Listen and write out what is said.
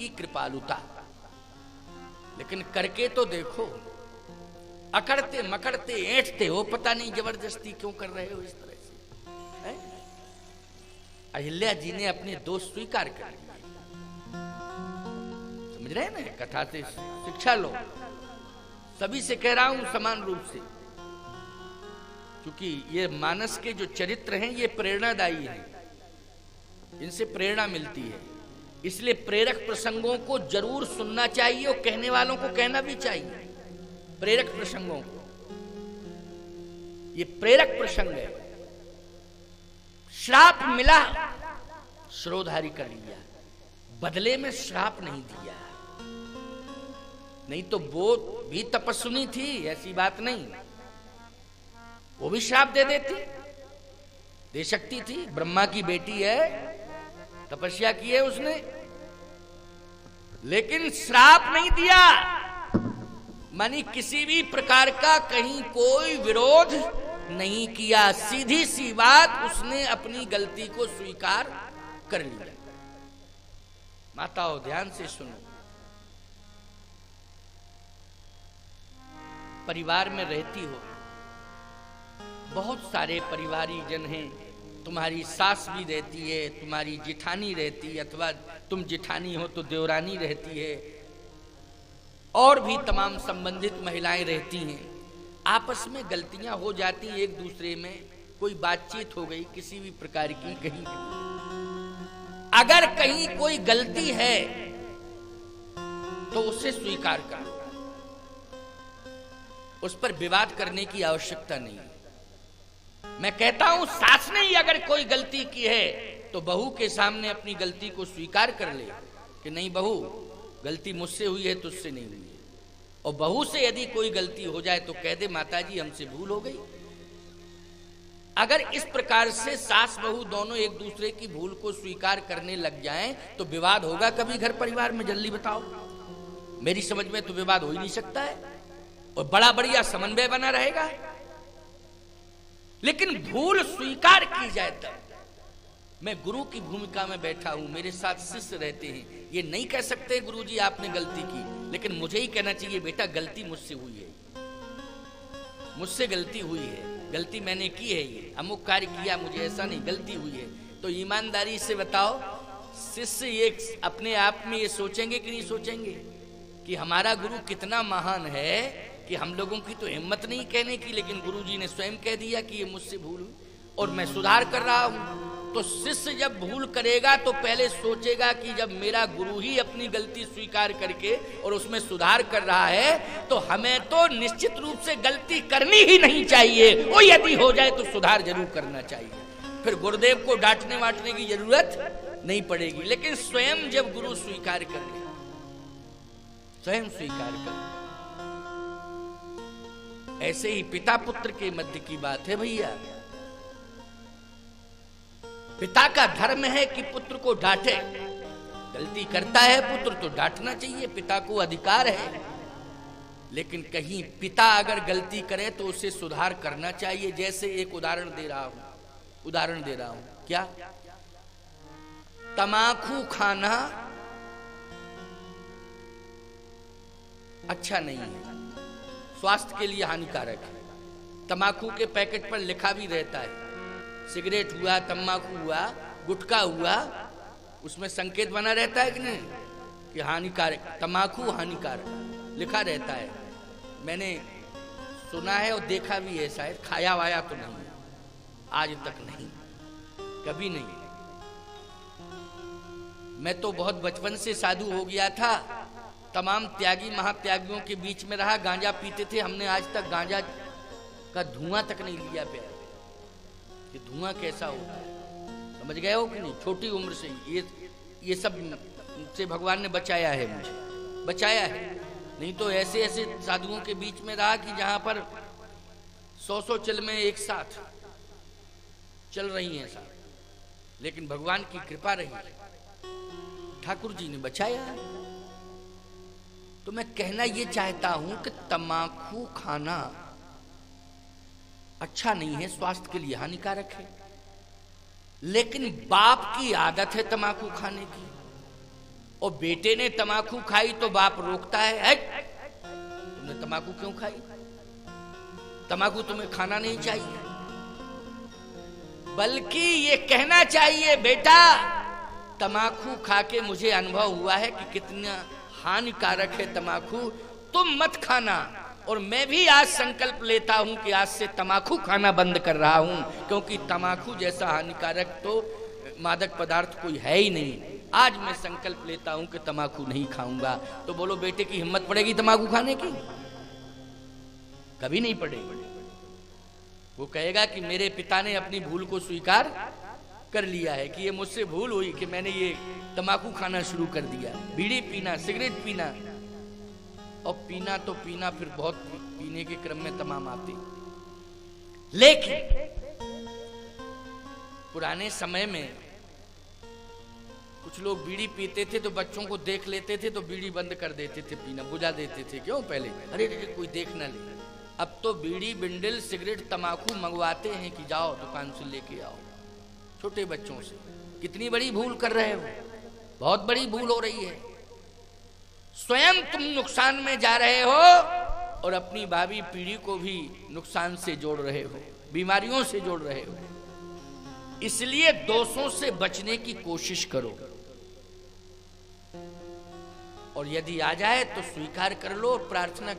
की कृपालुता। लेकिन करके तो देखो, अकड़ते मकड़ते ऐंठते हो, पता नहीं जबरदस्ती क्यों कर रहे हो इस तरह से, है? अहिल्या जी ने अपने दोष स्वीकार कर लिए। समझ रहे हैं ना, कथा से शिक्षा लो। सभी से कह रहा हूं समान रूप से, क्योंकि ये मानस के जो चरित्र हैं ये प्रेरणादायी हैं, इनसे प्रेरणा मिलती है। इसलिए प्रेरक प्रसंगों को जरूर सुनना चाहिए और कहने वालों को कहना भी चाहिए। प्रेरक प्रसंगों को, ये प्रेरक प्रसंग है। श्राप मिला, श्रोधारी कर लिया, बदले में श्राप नहीं दिया। नहीं तो वो भी तपस्विनी थी, ऐसी बात नहीं, वो भी श्राप दे देती, दे सकती थी। ब्रह्मा की बेटी है, तपस्या की है उसने, लेकिन श्राप नहीं दिया। मानी किसी भी प्रकार का कहीं कोई विरोध नहीं किया, सीधी सी बात, उसने अपनी गलती को स्वीकार कर लिया। माताओं ध्यान से सुनो, परिवार में रहती हो, बहुत सारे परिवारी जन हैं, तुम्हारी सास भी रहती है, तुम्हारी जिठानी रहती है, अथवा तुम जिठानी हो तो देवरानी रहती है, और भी तमाम संबंधित महिलाएं रहती हैं। आपस में गलतियां हो जाती हैं, एक दूसरे में कोई बातचीत हो गई किसी भी प्रकार की, कहीं अगर कहीं कोई गलती है तो उसे स्वीकार करो, उस पर विवाद करने की आवश्यकता नहीं। मैं कहता हूं सास ने ही अगर कोई गलती की है तो बहू के सामने अपनी गलती को स्वीकार कर ले कि नहीं बहू, गलती मुझसे हुई है, तुझसे नहीं हुई है। और बहू से यदि कोई गलती हो जाए तो कह दे माताजी हमसे भूल हो गई। अगर इस प्रकार से सास बहू दोनों एक दूसरे की भूल को स्वीकार करने लग जाएं तो विवाद होगा कभी घर परिवार में? जल्दी बताओ, मेरी समझ में तो विवाद हो ही नहीं सकता है, और बड़ा बढ़िया समन्वय बना रहेगा। लेकिन भूल स्वीकार की जाए तब। मैं गुरु की भूमिका में बैठा हूं, मेरे साथ शिष्य रहते हैं, ये नहीं कह सकते गुरुजी आपने गलती की, लेकिन मुझे ही कहना चाहिए बेटा गलती मुझसे हुई है, मुझसे गलती हुई है, गलती मैंने की है, ये अमुक कार्य किया, मुझे ऐसा नहीं, गलती हुई है। तो ईमानदारी से बताओ, शिष्य ये अपने आप में ये सोचेंगे कि नहीं सोचेंगे कि हमारा गुरु कितना महान है कि हम लोगों की तो हिम्मत नहीं कहने की, लेकिन गुरुजी ने स्वयं कह दिया कि ये मुझसे भूल हुई और मैं सुधार कर रहा हूं। तो शिष्य जब भूल करेगा तो पहले सोचेगा कि जब मेरा गुरु ही अपनी गलती स्वीकार करके और उसमें सुधार कर रहा है तो हमें तो निश्चित रूप से गलती करनी ही नहीं चाहिए, वो यदि हो जाए तो सुधार जरूर करना चाहिए। फिर गुरुदेव को डांटने वाटने की जरूरत नहीं पड़ेगी। लेकिन स्वयं जब गुरु स्वीकार कर ले, स्वयं स्वीकार कर, ऐसे ही पिता पुत्र के मध्य की बात है भैया। पिता का धर्म है कि पुत्र को डांटे, गलती करता है पुत्र तो डांटना चाहिए, पिता को अधिकार है। लेकिन कहीं पिता अगर गलती करे तो उसे सुधार करना चाहिए। जैसे एक उदाहरण दे रहा हूं, क्या? तमाकू खाना अच्छा नहीं है, स्वास्थ्य के लिए हानिकारक है। तंबाकू के पैकेट पर लिखा भी रहता है, सिगरेट हुआ, तंबाकू हुआ, गुटखा हुआ, उसमें संकेत बना रहता है कि नहीं कि हानिकारक, तंबाकू हानिकारक लिखा रहता है। मैंने सुना है और देखा भी है, शायद खाया वाया तो नहीं, आज तक नहीं, कभी नहीं। मैं तो बहुत बचपन से साधु हो गया था, तमाम त्यागी महात्यागियों के बीच में रहा, गांजा पीते थे, हमने आज तक गांजा का धुआं तक नहीं लिया प्यार कि धुआं कैसा होता है, समझ गए हो कि नहीं? छोटी उम्र से ये सब से भगवान ने बचाया है, मुझे बचाया है। नहीं तो ऐसे ऐसे साधुओं के बीच में रहा कि जहां पर 100 चिलमें एक साथ चल रही हैं साथ, लेकिन भगवान की कृपा रही, ठाकुर जी ने बचाया। तो मैं कहना ये चाहता हूं कि तंबाकू खाना अच्छा नहीं है, स्वास्थ्य के लिए हानिकारक है। लेकिन बाप की आदत है तंबाकू खाने की और बेटे ने तमाकू खाई तो बाप रोकता है तुमने तमाकू क्यों खाई, तमाकू तुम्हें खाना नहीं चाहिए। बल्कि ये कहना चाहिए बेटा तमाकू खा के मुझे अनुभव हुआ है कि कितना हानिकारक है तमाकू, तुम मत खाना। और मैं भी आज संकल्प लेता हूं कि आज से तमाकू खाना बंद कर रहा हूं, क्योंकि तमाकू जैसा हानिकारक तो मादक पदार्थ कोई है ही नहीं। आज मैं संकल्प लेता हूं कि तमाकू नहीं खाऊंगा। तो बोलो बेटे की हिम्मत पड़ेगी तमाकू खाने की? कभी नहीं पड़ेगी। वो कहेगा कि मेरे पिता ने अपनी भूल को स्वीकार कर लिया है कि ये मुझसे भूल हुई कि मैंने ये तमाकू खाना शुरू कर दिया, बीड़ी पीना, सिगरेट पीना। और पीना तो पीना, फिर बहुत पीने के क्रम में तमाम आते। लेकिन पुराने समय में कुछ लोग बीड़ी पीते थे तो बच्चों को देख लेते थे तो बीड़ी बंद कर देते थे पीना, बुझा देते थे। क्यों? पहले अरे कोई देख ना ले। अब तो बीड़ी, बिंडल, सिगरेट, तमाकू मंगवाते हैं कि जाओ दुकान से लेके आओ, छोटे बच्चों से। कितनी बड़ी भूल कर रहे हो, बहुत बड़ी भूल हो रही है। स्वयं तुम नुकसान में जा रहे हो और अपनी भावी पीढ़ी को भी नुकसान से जोड़ रहे हो, बीमारियों से जोड़ रहे हो। इसलिए दोषों से बचने की कोशिश करो, और यदि आ जाए तो स्वीकार कर लो और प्रार्थना